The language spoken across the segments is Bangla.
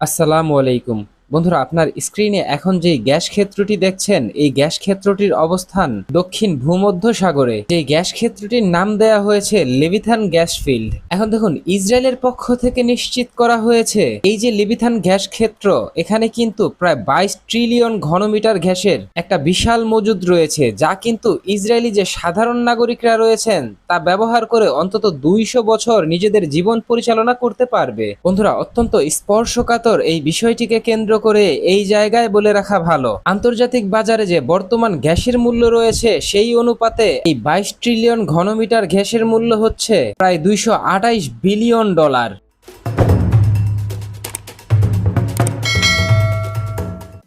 আসসালামু আলাইকুম। বন্ধুরা, আপনার স্ক্রিনে এখন যে গ্যাস ক্ষেত্রটি দেখছেন, এই গ্যাস ক্ষেত্রটির অবস্থান দক্ষিণ ভূমধ্যসাগরে। যে গ্যাস ক্ষেত্রটির নাম দেয়া হয়েছে লেভিথান গ্যাস ফিল্ড। এখন দেখুন, ইসরায়েলের পক্ষ থেকে নিশ্চিত করা হয়েছে এই যে লেভিথান গ্যাস ক্ষেত্র, এখানে কিন্তু প্রায় 22 ট্রিলিয়ন ঘনমিটার গ্যাসের একটা বিশাল মজুদ রয়েছে, যা কিন্তু ইসরায়েলি যে সাধারণ নাগরিকরা রয়েছেন তা ব্যবহার করে অন্তত 200 বছর নিজেদের জীবন পরিচালনা করতে পারবে। বন্ধুরা, অত্যন্ত স্পর্শকাতর এই বিষয়টিকে কেন্দ্র করে এই জায়গায় বলে রাখা ভালো, আন্তর্জাতিক বাজারে যে বর্তমান গ্যাসের মূল্য রয়েছে সেই অনুপাতে এই 22 ট্রিলিয়ন ঘনমিটার গ্যাসের মূল্য হচ্ছে প্রায় $228 বিলিয়ন।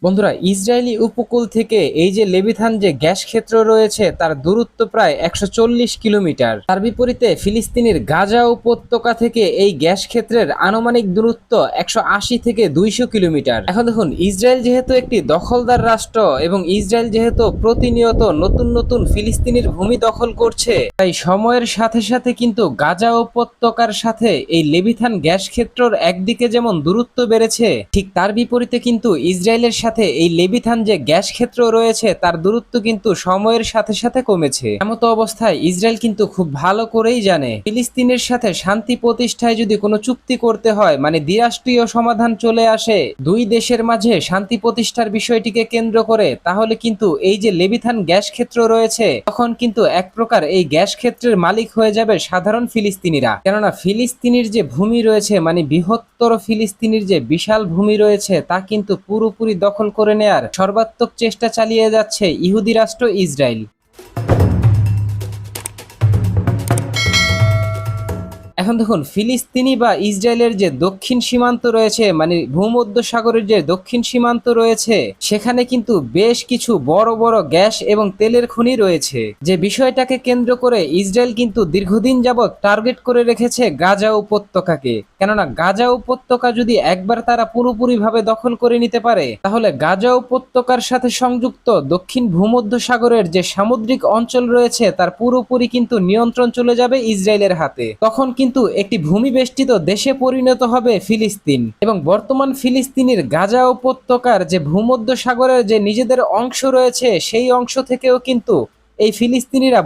বন্ধুরা, ইসরায়েলি উপকূল থেকে এই যে লেভিথান যে গ্যাস ক্ষেত্র রয়েছে তার দূরত্ব প্রায় 140 কিলোমিটার। তার বিপরীতে ফিলিস্তিনের গাজা উপত্যকা থেকে এই গ্যাস ক্ষেত্রের আনুমানিক দূরত্ব 180 থেকে 200 কিলোমিটার। এখন দেখুন, ইসরায়েল যেহেতু একটি দখলদার রাষ্ট্র এবং ইসরায়েল যেহেতু প্রতিনিয়ত নতুন নতুন ফিলিস্তিনের ভূমি দখল করছে, তাই সময়ের সাথে সাথে কিন্তু গাজা উপত্যকার সাথে এই লেভিথান গ্যাস ক্ষেত্রর একদিকে যেমন দূরত্ব বেড়েছে, ঠিক তার বিপরীতে কিন্তু ইসরায়েলের সাথে এই লেভিথান যে গ্যাস ক্ষেত্র রয়েছে তার দূরত্ব কিন্তু সময়ের সাথে সাথে কমেছে। এমতো অবস্থায় ইসরায়েল কিন্তু খুব ভালো করেই জানে, ফিলিস্তিনের সাথে শান্তি প্রতিষ্ঠায় যদি কোনো চুক্তি করতে হয়, মানে দ্বিরাষ্ট্রীয় সমাধান চলে আসে দুই দেশের মাঝে শান্তি প্রতিষ্ঠার বিষয়টিকে কেন্দ্র করে, তাহলে কিন্তু এই যে লেভিথান গ্যাস ক্ষেত্র রয়েছে তখন কিন্তু এক প্রকার এই গ্যাস ক্ষেত্রের মালিক হয়ে যাবে সাধারণ ফিলিস্তিনিরা। কেননা ফিলিস্তিনির যে ভূমি রয়েছে, মানে বৃহত্তর ফিলিস্তিনির যে বিশাল ভূমি রয়েছে তা কিন্তু পুরোপুরি দখল করে নেয়ার সর্বাত্মক চেষ্টা চালিয়ে যাচ্ছে ইহুদি রাষ্ট্র ইসরায়েল। এখন দেখুন, ফিলিস্তিনি বা ইসরায়েলের যে দক্ষিণ সীমান্ত রয়েছে, মানে ভূমধ্যসাগরের যে দক্ষিণ সীমান্ত রয়েছে, সেখানে কিন্তু বেশ কিছু বড় বড় গ্যাস এবং তেলের খনি রয়েছে। যে বিষয়টাকে কেন্দ্র করে ইসরায়েল কিন্তু দীর্ঘদিন যাবৎ টার্গেট করে রেখেছে গাজা উপত্যকাকে। কেননা গাজা উপত্যকা যদি একবার তারা পুরোপুরিভাবে দখল করে নিতে পারে, তাহলে গাজা উপত্যকার সাথে সংযুক্ত দক্ষিণ ভূমধ্যসাগরের যে সামুদ্রিক অঞ্চল রয়েছে তার পুরোপুরি কিন্তু নিয়ন্ত্রণ চলে যাবে ইসরায়েলের হাতে। তখন কিন্তু একটি ভূমি বেষ্টিত দেশে পরিণত হবে ফিলিস্তিন, এবং বর্তমান ফিলিস্তিনের গাজা উপত্যকার যে ভূমধ্যসাগরের যে নিজেদের অংশ রয়েছে সেই অংশ থেকেও কিন্তু এই ফিলিস্তিনিরা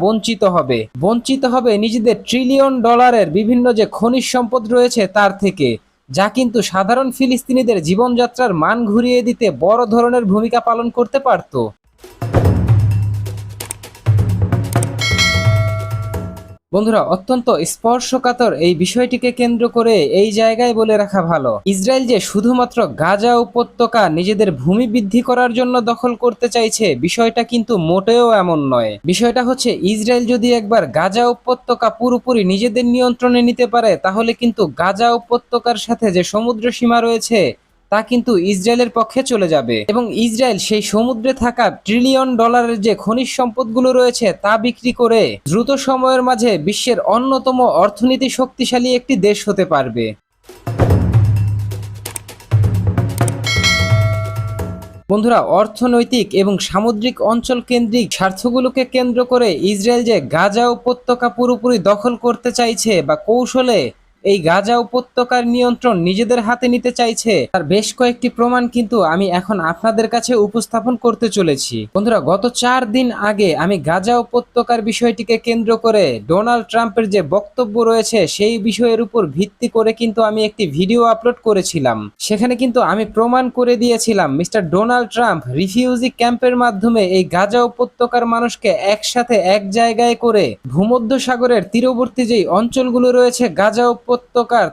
বঞ্চিত হবে নিজেদের ট্রিলিয়ন ডলারের বিভিন্ন যে খনিজ সম্পদ রয়েছে তার থেকে, যা কিন্তু সাধারণ ফিলিস্তিনিদের জীবনযাত্রার মান ঘুরিয়ে দিতে বড় ধরনের ভূমিকা পালন করতে পারত। বন্ধুরা, অত্যন্ত স্পর্শকাতর এই বিষয়টিকে কেন্দ্র করে এই জায়গায় বলে রাখা ভালো, ইসরায়েল যে শুধুমাত্র গাজা উপত্যকা নিজেদের ভূমি বৃদ্ধি করার জন্য দখল করতে চাইছে, বিষয়টা কিন্তু মোটেও এমন নয়। বিষয়টা হচ্ছে, ইসরায়েল যদি একবার গাজা উপত্যকা পুরোপুরি নিজেদের নিয়ন্ত্রণে নিতে পারে, তাহলে কিন্তু গাজা উপত্যকার সাথে যে সমুদ্র সীমা রয়েছে তা কিন্তু ইসরায়েলের পক্ষে চলে যাবে, এবং ইসরায়েল সেই সমুদ্রে থাকা ট্রিলিয়ন ডলারের যে খনিজ সম্পদগুলো রয়েছে তা বিক্রি করে দ্রুত সময়ের মাঝে বিশ্বের অন্যতম অর্থনীতি শক্তিশালী একটি দেশ হতে পারবে। বন্ধুরা, অর্থনৈতিক এবং সামুদ্রিক অঞ্চল কেন্দ্রিক স্বার্থগুলোকে কেন্দ্র করে ইসরায়েল যে গাজা উপত্যকা পুরোপুরি দখল করতে চাইছে বা কৌশলে এই গাজা উপত্যকার নিয়ন্ত্রণ নিজেদের হাতে নিতে চাইছে, তার বেশ কয়েকটি প্রমাণ কিন্তু আমি এখন আপনাদের কাছে উপস্থাপন করতে চলেছি। বন্ধুরা, গত 4 দিন আগে আমি গাজা উপত্যকার বিষয়টিকে কেন্দ্র করে ডোনাল্ড ট্রাম্পের যে বক্তব্য রয়েছে সেই বিষয়ের উপর ভিত্তি করে কিন্তু আমি একটি ভিডিও আপলোড করেছিলাম। সেখানে কিন্তু আমি প্রমাণ করে দিয়েছিলাম মিস্টার ডোনাল্ড ট্রাম্প রিফিউজি ক্যাম্পের মাধ্যমে এই গাজা উপত্যকার মানুষকে একসাথে এক জায়গায় করে ভূমধ্যসাগরের তীরবর্তী যেই অঞ্চলগুলো রয়েছে গাজা উপত্যকার,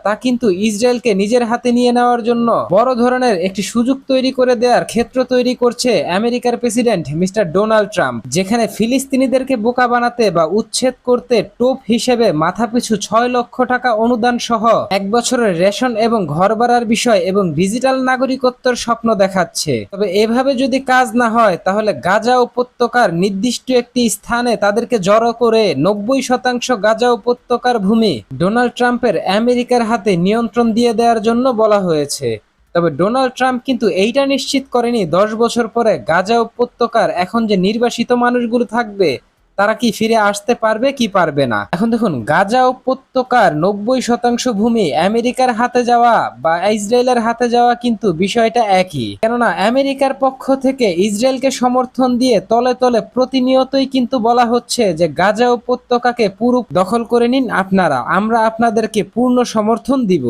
তা কিন্তু ইসরায়েলকে নিজের হাতে নিয়ে নেওয়ার জন্য বড় ধরনের একটি সুযোগ তৈরি করে দেওয়ার ক্ষেত্র তৈরি করছে আমেরিকার প্রেসিডেন্ট মিস্টার ডোনাল্ড ট্রাম্প, যেখানে ফিলিস্তিনিদেরকে বোকা বানাতে বা উচ্ছেদ করতে টোপ হিসেবে মাথাপিছু 6 লক্ষ টাকা অনুদান সহ 1 বছরের রেশন এবং ঘর ভাড়ার বিষয় এবং ডিজিটাল নাগরিকত্বের স্বপ্ন দেখাচ্ছে। তবে এভাবে যদি কাজ না হয়, তাহলে গাজা উপত্যকার নির্দিষ্ট একটি স্থানে তাদেরকে জড়ো করে 90% গাজা উপত্যকার ভূমি ডোনাল্ড ট্রাম্পের আমেরিকার হাতে নিয়ন্ত্রণ দিয়ে দেওয়ার জন্য বলা হয়েছে। তবে ডোনাল্ড ট্রাম্প কিন্তু এইটা নিশ্চিত করেনি 10 বছর পরে গাজা উপত্যকার এখন যে নির্বাসিত মানুষগুলো থাকবে তারা কি ফিরে আসতে পারবে কি পারবে না। এখন দেখুন, গাজা উপত্যকার 90% ভূমি আমেরিকার হাতে যাওয়া বা ইসরায়েলের হাতে যাওয়া কিন্তু বিষয়টা একই। কেননা আমেরিকার পক্ষ থেকে ইসরায়েলকে সমর্থন দিয়ে তলে তলে প্রতিনিয়তই কিন্তু বলা হচ্ছে যে গাজা উপত্যকাকে পুরো দখল করে নিন আপনারা, আমরা আপনাদেরকে পূর্ণ সমর্থন দিব।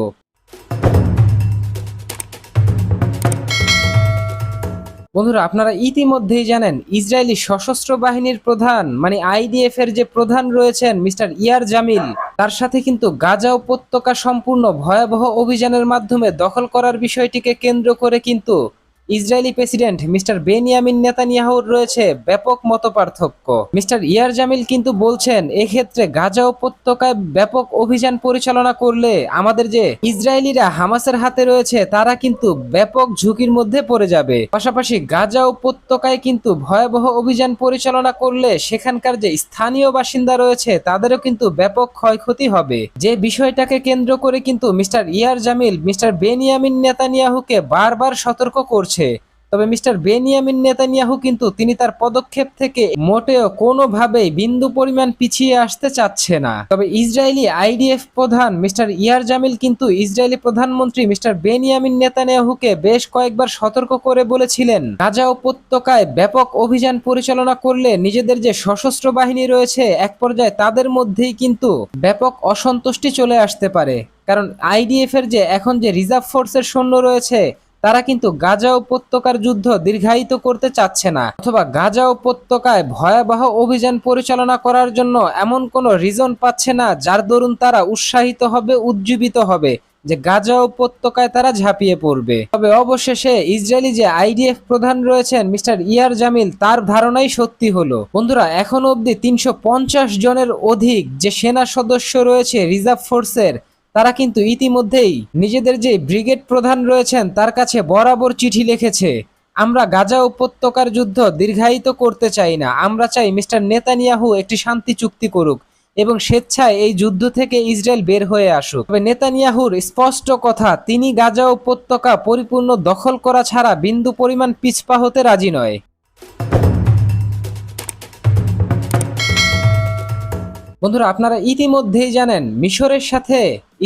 বন্ধুরা, আপনারা ইতিমধ্যেই জানেন ইসরায়েলি সশস্ত্র বাহিনীর প্রধান মানে আইডিএফ এর যে প্রধান রয়েছেন মিস্টার ইয়ার জামিল, তার সাথে কিন্তু গাজা উপত্যকা সম্পূর্ণ ভয়াবহ অভিযানের মাধ্যমে দখল করার বিষয়টিকে কেন্দ্র করে কিন্তু ইসরায়েলি প্রেসিডেন্ট মিস্টার বেনিয়ামিন নেতানিয়াহুর রয়েছে ব্যাপক মতপার্থক্য। মিস্টার ইয়ার জামিল কিন্তু বলছেন এক্ষেত্রে গাজা উপত্যকায় ব্যাপক অভিযান পরিচালনা করলে আমাদের যে ইসরায়েলিরা হামাসের হাতে রয়েছে তারা কিন্তু ব্যাপক ঝুঁকির মধ্যে পড়ে যাবে। পাশাপাশি গাজা উপত্যকায় কিন্তু ভয়াবহ অভিযান পরিচালনা করলে সেখানকার যে স্থানীয় বাসিন্দা রয়েছে তাদেরও কিন্তু ব্যাপক ক্ষয়ক্ষতি হবে। যে বিষয়টাকে কেন্দ্র করে কিন্তু মিস্টার ইয়ার জামিল মিস্টার বেনিয়ামিন নেতানিয়াহুকে বারবার সতর্ক করছে। তবে মিস্টার বেনিয়ামিন নেতানিয়াহু কিন্তু তিনি তার পদক্ষেপ থেকে মোটেও কোনোভাবেই বিন্দু পরিমাণ পিছিয়ে আসতে চাচ্ছে না। তবে ইসরায়েলি আইডিএফ প্রধান মিস্টার ইয়ার জামিল কিন্তু ইসরায়েলি প্রধানমন্ত্রী মিস্টার বেনিয়ামিন নেতানিয়াহুকে বেশ কয়েকবার সতর্ক করে বলেছিলেন গাজা উপত্যকায় ব্যাপক অভিযান পরিচালনা করলে নিজেদের যে সশস্ত্র বাহিনী রয়েছে এক পর্যায়ে তাদের মধ্যেই কিন্তু ব্যাপক অসন্তুষ্টি চলে আসতে পারে। কারণ আইডিএফ এর যে এখন যে রিজার্ভ ফোর্সের সৈন্য রয়েছে তারা কিন্তু গাজা উপত্যকার যুদ্ধ দীর্ঘায়িত করতে চাচ্ছে না, অথবা গাজা উপত্যকায় ভয়াবহ অভিযান পরিচালনা করার জন্য এমন কোনো রিজন পাচ্ছে না যার দরুন তারা উৎসাহিত হবে, উজ্জীবিত হবে যে গাজা উপত্যকায় তারা ঝাঁপিয়ে পড়বে। তবে অবশেষে ইসরায়েলি যে আইডিএফ প্রধান রয়েছেন মিস্টার ইয়ার জামিল তার ধারণাই সত্যি হলো। বন্ধুরা, এখনো অবধি 350 জনের অধিক যে সেনা সদস্য রয়েছে রিজার্ভ ফোর্সের তারা কিন্তু ইতিমধ্যেই নিজেদের যে ব্রিগেড প্রধান রয়েছেন তার কাছে বরাবর চিঠি লিখেছে, আমরা গাজা উপত্যকার যুদ্ধ দীর্ঘায়িত করতে চাই না, আমরা চাই মিস্টার নেতানিয়াহু একটি শান্তি চুক্তি করুক এবং স্বেচ্ছায় এই যুদ্ধ থেকে ইসরায়েল বের হয়ে আসুক। তবে নেতানিয়াহুর স্পষ্ট কথা, তিনি গাজা উপত্যকা পরিপূর্ণ দখল করা ছাড়া বিন্দু পরিমাণ পিছপা হতে রাজি নয়। বন্ধুরা, আপনারা ইতিমধ্যেই জানেন মিশরের সাথে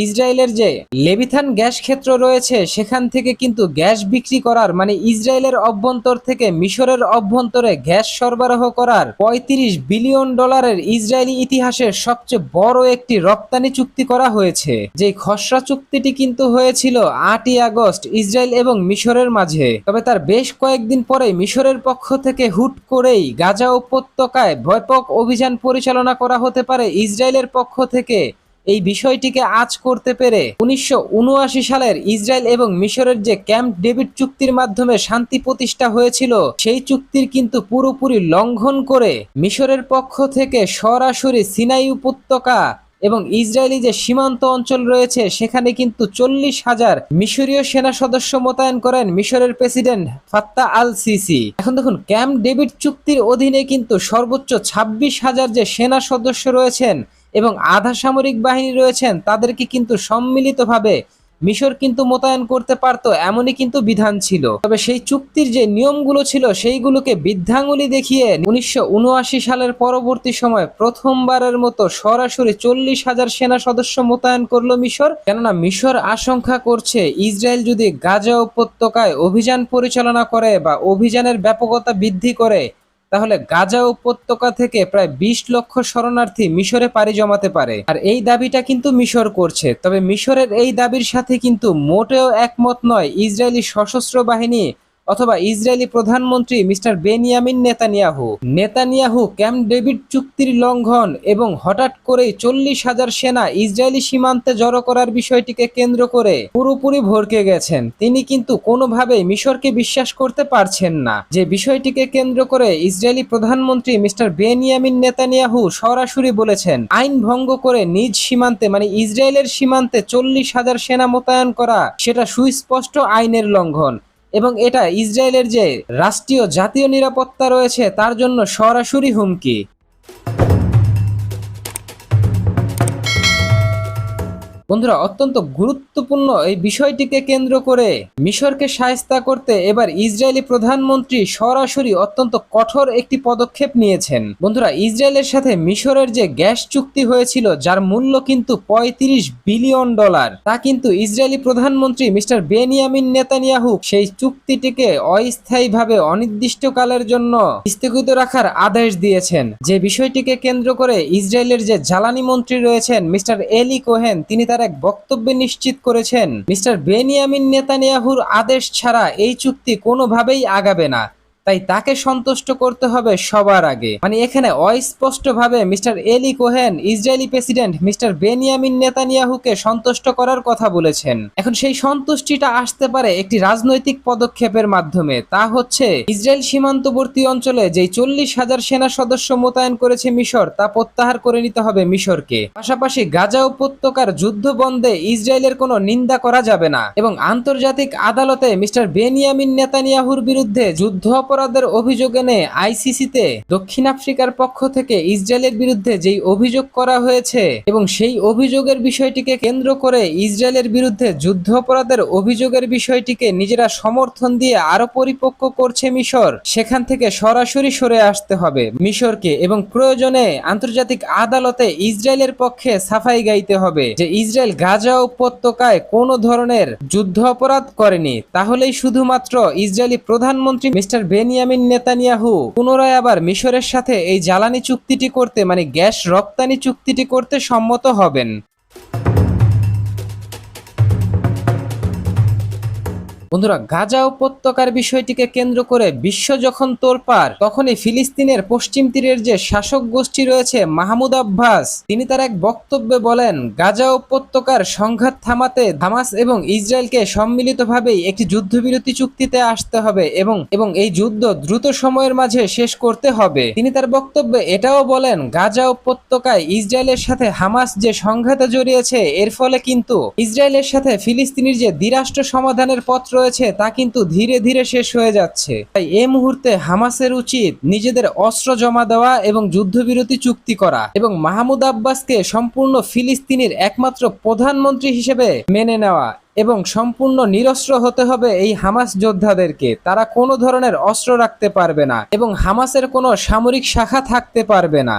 ইসরায়েলের যে লেভিথান গ্যাস ক্ষেত্র রয়েছে সেখান থেকে কিন্তু গ্যাস বিক্রি করার মানে ইসরায়েলের অভ্যন্তর থেকে মিশরের অভ্যন্তরে গ্যাস সরবরাহ করার 35 বিলিয়ন ডলারের ইসরায়েলি ইতিহাসের সবচেয়ে বড় একটি রপ্তানি চুক্তি করা হয়েছে। যে খসড়া চুক্তিটি কিন্তু হয়েছিল 8ই আগস্ট ইসরায়েল এবং মিশরের মাঝে। তবে তার বেশ কয়েকদিন পরে মিশরের পক্ষ থেকে হুট করেই গাজা উপত্যকায় ব্যাপক অভিযান পরিচালনা করা হতে পারে ইসরায়েলের পক্ষ থেকে। এই বিষয়টিকে আঁচ করতে পেরে 1979 সালের ইসরায়েল এবং মিশরের যে ক্যাম্প ডেভিড চুক্তির মাধ্যমে শান্তি প্রতিষ্ঠা হয়েছিল সেই চুক্তির কিন্তু পুরোপুরি লঙ্ঘন করে মিশরের পক্ষ থেকে সরাসরি সিনাই উপত্যকা এবং ইসরায়েলি যে সীমান্ত অঞ্চল রয়েছে সেখানে কিন্তু 40,000 মিশরীয় সেনা সদস্য মোতায়েন করেন মিশরের প্রেসিডেন্ট ফাত্তাহ আল সিসি। এখন দেখুন, ক্যাম্প ডেভিড চুক্তির অধীনে কিন্তু সর্বোচ্চ 26,000 যে সেনা সদস্য রয়েছেন এবং আধা সামরিক বাহিনী রয়েছেন তাদেরকে কিন্তু সম্মিলিতভাবে মিশর কিন্তু মোতায়েন করতে পারত, এমনই কিন্তু বিধান ছিল। তবে সেই চুক্তির যে নিয়মগুলো ছিল সেইগুলোকে বৃদ্ধাঙ্গুলি দেখিয়ে 1979 সালের পরবর্তী সময় প্রথমবারের মতো সরাসরি 40,000 সেনা সদস্য মোতায়েন করলো মিশর। কেননা মিশর আশঙ্কা করছে ইসরায়েল যদি গাজা উপত্যকায় অভিযান পরিচালনা করে বা অভিযানের ব্যাপকতা বৃদ্ধি করে তাহলে গাজা উপত্যকা থেকে প্রায় 20 লক্ষ শরণার্থী মিশরে পাড়ি জমাতে পারে। আর এই দাবিটা কিন্তু মিশর করছে। তবে মিশরের এই দাবির সাথে কিন্তু মোটেও একমত নয় ইসরায়েলি সশস্ত্র বাহিনী অথবা ইসরায়েলি প্রধানমন্ত্রী mister Benjamin Netanyahu camp David চুক্তির লঙ্ঘন এবং হঠাৎ করেই 40,000 সেনা ইসরায়েলি সীমান্তে জড়ো করার বিষয়টিকে কেন্দ্র করে পুরোপুরি ভড়কে গেছেন। তিনি কিন্তু কোনোভাবেই মিশরকে বিশ্বাস করতে পারছেন না। যে বিষয়টিকে কেন্দ্র করে ইসরায়েলি প্রধানমন্ত্রী মিস্টার বেনিয়ামিন নেতানিয়াহু সরাসরি বলেছেন, আইন ভঙ্গ করে নিজ সীমান্তে মানে ইসরায়েলের সীমান্তে 40,000 সেনা মোতায়েন করা সেটা সুস্পষ্ট আইনের লঙ্ঘন এবং এটা ইসরায়েলের যে রাষ্ট্রীয় জাতীয় নিরাপত্তা রয়েছে তার জন্য সরাসরি হুমকি। বন্ধুরা, অত্যন্ত গুরুত্বপূর্ণ এই বিষয়টিকে কেন্দ্র করে মিশরকে শায়েস্তা করতে এবার ইসরায়েলি প্রধানমন্ত্রী সরাসরি অত্যন্ত কঠোর একটি পদক্ষেপ নিয়েছেন। বন্ধুরা, ইসরায়েলের সাথে মিশরের যে গ্যাস চুক্তি হয়েছিল, যার মূল্য কিন্তু $35 বিলিয়ন, তা কিন্তু ইসরায়েলি প্রধানমন্ত্রী মিস্টার বেনিয়ামিন নেতানিয়াহু সেই চুক্তিটিকে অস্থায়ীভাবে অনির্দিষ্টকালের জন্য স্থগিত রাখার আদেশ দিয়েছেন। যে বিষয়টিকে কেন্দ্র করে ইসরায়েলের যে জ্বালানি মন্ত্রী রয়েছেন মিস্টার এলি কোহেন, তিনি তার এক বক্তব্যে নিশ্চিত করেছেন মিস্টার বেনিয়ামিন নেতানিয়াহুর আদেশ ছাড়া এই চুক্তি কোনোভাবেই আগাবে না। তাই তাকে সন্তুষ্ট করতে হবে সবার আগে। মানে এখানে অস্পষ্টভাবে mister Eli Cohen Israeli president mister Benjamin নেতানিয়াহুকে সন্তুষ্ট করার কথা বলেছেন। এখন সেই সন্তুষ্টিটা আসতে পারে একটি রাজনৈতিক পদক্ষেপের মাধ্যমে। তা হচ্ছে ইসরায়েল সীমান্তবর্তী অঞ্চলে যেই 40,000 সেনা সদস্য মোতায়েন করেছে মিশর, তা প্রত্যাহার করে নিতে হবে মিশরকে। পাশাপাশি গাজা উপত্যকার যুদ্ধ বন্ধে ইসরায়েলের কোনো নিন্দা করা যাবে না এবং আন্তর্জাতিক আদালতে মিস্টার বেনিয়ামিন নেতানিয়াহুর বিরুদ্ধে যুদ্ধ অপরাধের অভিযোগ এনে আইসিসিতে দক্ষিণ আফ্রিকার পক্ষ থেকে ইসরায়েলের বিরুদ্ধে যেই অভিযোগ করা হয়েছে এবং সেই অভিযোগের বিষয়টিকে কেন্দ্র করে ইসরায়েলের বিরুদ্ধে যুদ্ধ অপরাধের অভিযোগের বিষয়টিকে নিজেরা সমর্থন দিয়ে আরো পরিপক্ক করছে মিশর, সেখান থেকে সরাসরি সরে আসতে হবে মিশরকে এবং প্রয়োজনে আন্তর্জাতিক আদালতে ইসরায়েলের পক্ষে সাফাই গাইতে হবে যে ইসরায়েল গাজা উপত্যকায় কোনো ধরনের যুদ্ধ অপরাধ করেনি। তাহলেই শুধুমাত্র ইসরায়েলি প্রধানমন্ত্রী মিস্টার বেনিয়ামিন নেতানিয়াহু পুনরায় আবার মিশরের সাথে এই জ্বালানি চুক্তিটি করতে, মানে গ্যাস রপ্তানি চুক্তিটি করতে সম্মত হবেন। বন্ধুরা, গাজা উপত্যকার বিষয়টিকে কেন্দ্র করে বিশ্ব যখন তোলপাড়, তখনই ফিলিস্তিনের পশ্চিম তীরের যে শাসক গোষ্ঠী রয়েছে মাহমুদ আব্বাস, তিনি তার এক বক্তব্যে বলেন গাজা উপত্যকার সংঘাত থামাতে হামাস এবং ইসরায়েলকে সম্মিলিতভাবেই একটি যুদ্ধবিরতি চুক্তিতে আসতে হবে এবং এই যুদ্ধ দ্রুত সময়ের মাঝে শেষ করতে হবে। তিনি তার বক্তব্যে এটাও বলেন গাজা উপত্যকায় ইসরায়েলের সাথে হামাস যে সংঘাতে জড়িয়েছে, এর ফলে কিন্তু ইসরায়েলের সাথে ফিলিস্তিনের যে দ্বিরাষ্ট্র সমাধানের পথ রয়েছে তা কিন্তু ধীরে ধীরে শেষ হয়ে যাচ্ছে। তাই এই মুহূর্তে হামাসের উচিত নিজেদের অস্ত্র জমা দেওয়া এবং যুদ্ধবিরতি চুক্তি করা এবং মাহমুদ আব্বাসকে সম্পূর্ণ ফিলিস্তিনের একমাত্র প্রধানমন্ত্রী হিসেবে মেনে নেওয়া এবং সম্পূর্ণ নিরস্ত্র হতে হবে এই হামাস যোদ্ধাদেরকে। তারা কোনো ধরনের অস্ত্র রাখতে পারবে না এবং হামাসের কোনো সামরিক শাখা থাকতে পারবে না।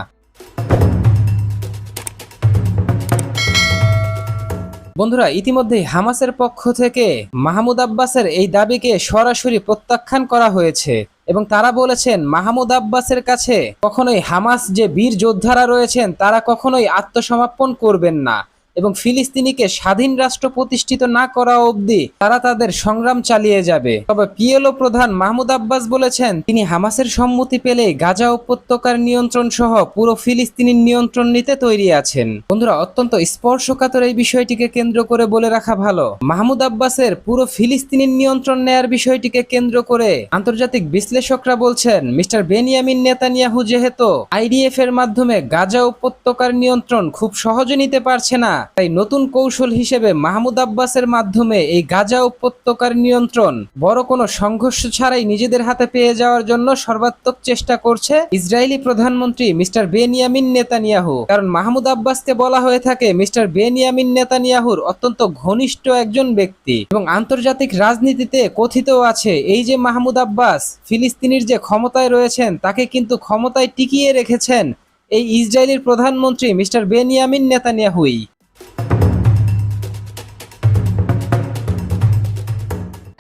বন্ধুরা, ইতিমধ্যেই হামাসের পক্ষ থেকে মাহমুদ আব্বাসের এই দাবিকে সরাসরি প্রত্যাখ্যান করা হয়েছে এবং তারা বলেছেন মাহমুদ আব্বাসের কাছে কখনোই হামাস যে বীর যোদ্ধারা রয়েছেন তারা কখনোই আত্মসমর্পণ করবেন না এবং ফিলিস্তিনিকে স্বাধীন রাষ্ট্র প্রতিষ্ঠিত না করা অবধি তারা তাদের সংগ্রাম চালিয়ে যাবে। তবে পিএলও প্রধান মাহমুদ আব্বাস বলেছেন তিনি হামাসের সম্মতি পেলে গাজা উপত্যকার নিয়ন্ত্রণ সহ পুরো ফিলিস্তিনির নিয়ন্ত্রণ নিতে তৈরি আছেন। বন্ধুরা, অত্যন্ত স্পর্শকাতর এই বিষয়টিকে কেন্দ্র করে বলে রাখা ভালো, মাহমুদ আব্বাসের পুরো ফিলিস্তিনির নিয়ন্ত্রণ নেয়ার বিষয়টিকে কেন্দ্র করে আন্তর্জাতিক বিশ্লেষকরা বলছেন মিস্টার বেনিয়ামিন নেতানিয়াহু যেহেতু আইডিএফ এর মাধ্যমে গাজা উপত্যকার নিয়ন্ত্রণ খুব সহজে নিতে পারছে না, তাই নতুন কৌশল হিসেবে মাহমুদ আব্বাসের মাধ্যমে এই গাজা উপত্যকার নিয়ন্ত্রণ বড় কোনো সংঘর্ষ ছাড়াই নিজেদের হাতে পেয়ে যাওয়ার জন্য সর্বাত্মক চেষ্টা করছে ইসরায়েলি প্রধানমন্ত্রী মিস্টার বেনিয়ামিন নেতানিয়াহু। কারণ মাহমুদ আব্বাসকে বলা হয়ে থাকে মিস্টার বেনিয়ামিন নেতানিয়াহুর অত্যন্ত ঘনিষ্ঠ একজন ব্যক্তি এবং আন্তর্জাতিক রাজনীতিতে কথিত আছে এই যে মাহমুদ আব্বাস ফিলিস্তিনির যে ক্ষমতায় রয়েছেন তাকে কিন্তু ক্ষমতায় টিকিয়ে রেখেছেন এই ইসরায়েলের প্রধানমন্ত্রী মিস্টার বেনিয়ামিন নেতানিয়াহুই।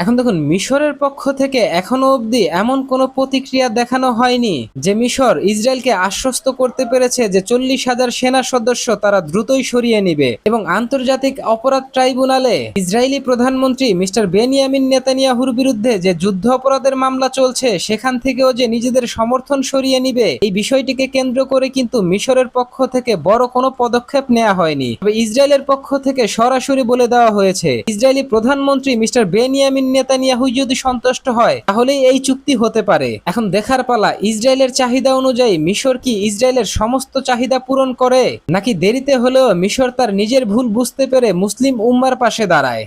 এখন দেখুন, মিশরের পক্ষ থেকে এখনো অবধি এমন কোনো প্রতিক্রিয়া দেখানো হয়নি যে মিশর ইসরায়েলকে আশ্বস্ত করতে পেরেছে যে 40,000 সেনা সদস্য তারা দ্রুতই সরিয়ে নিবে এবং আন্তর্জাতিক অপরাধ ট্রাইব্যুনালে ইসরায়েলি প্রধানমন্ত্রী মিস্টার বেনিয়ামিন নেতানিয়াহুর বিরুদ্ধে যে যুদ্ধ অপরাধের মামলা চলছে সেখান থেকেও যে নিজেদের সমর্থন সরিয়ে নিবে, এই বিষয়টিকে কেন্দ্র করে কিন্তু মিশরের পক্ষ থেকে বড় কোনো পদক্ষেপ নেওয়া হয়নি। তবে ইসরায়েলের পক্ষ থেকে সরাসরি বলে দেওয়া হয়েছে ইসরায়েলি প্রধানমন্ত্রী মিস্টার বেনিয়ামিন নেতানিয়াহু যদি সন্তুষ্ট হয় তাহলেই এই চুক্তি হতে পারে। এখন দেখার পালা ইসরায়েলের চাহিদা অনুযায়ী মিশর কি ইসরায়েলের সমস্ত চাহিদা পূরণ করে নাকি দেরিতে হলেও মিশর তার নিজের ভুল বুঝতে পেরে মুসলিম উম্মার পাশে দাঁড়ায়।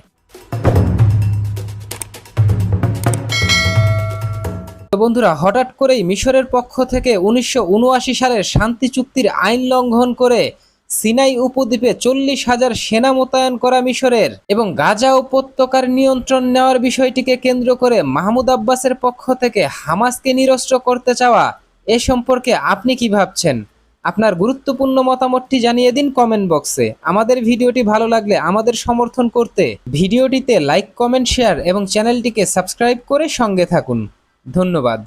তো বন্ধুরা, হঠাৎ করেই মিশরের পক্ষ থেকে 1979 সালের শান্তি চুক্তির আইন লঙ্ঘন করে সিনাই উপদ্বীপে 40,000 সেনা মোতায়েন করা মিশরের এবং গাজা উপত্যকার নিয়ন্ত্রণ নেওয়ার বিষয়টিকে কেন্দ্র করে মাহমুদ আব্বাসের পক্ষ থেকে হামাসকে নিরস্ত্র করতে চাওয়া এ সম্পর্কে আপনি কি ভাবছেন? আপনার গুরুত্বপূর্ণ মতামতটি জানিয়ে দিন কমেন্ট বক্সে। আমাদের ভিডিওটি ভালো লাগলে আমাদের সমর্থন করতে ভিডিওটিতে লাইক, কমেন্ট, শেয়ার এবং চ্যানেলটিকে সাবস্ক্রাইব করে সঙ্গে থাকুন। ধন্যবাদ।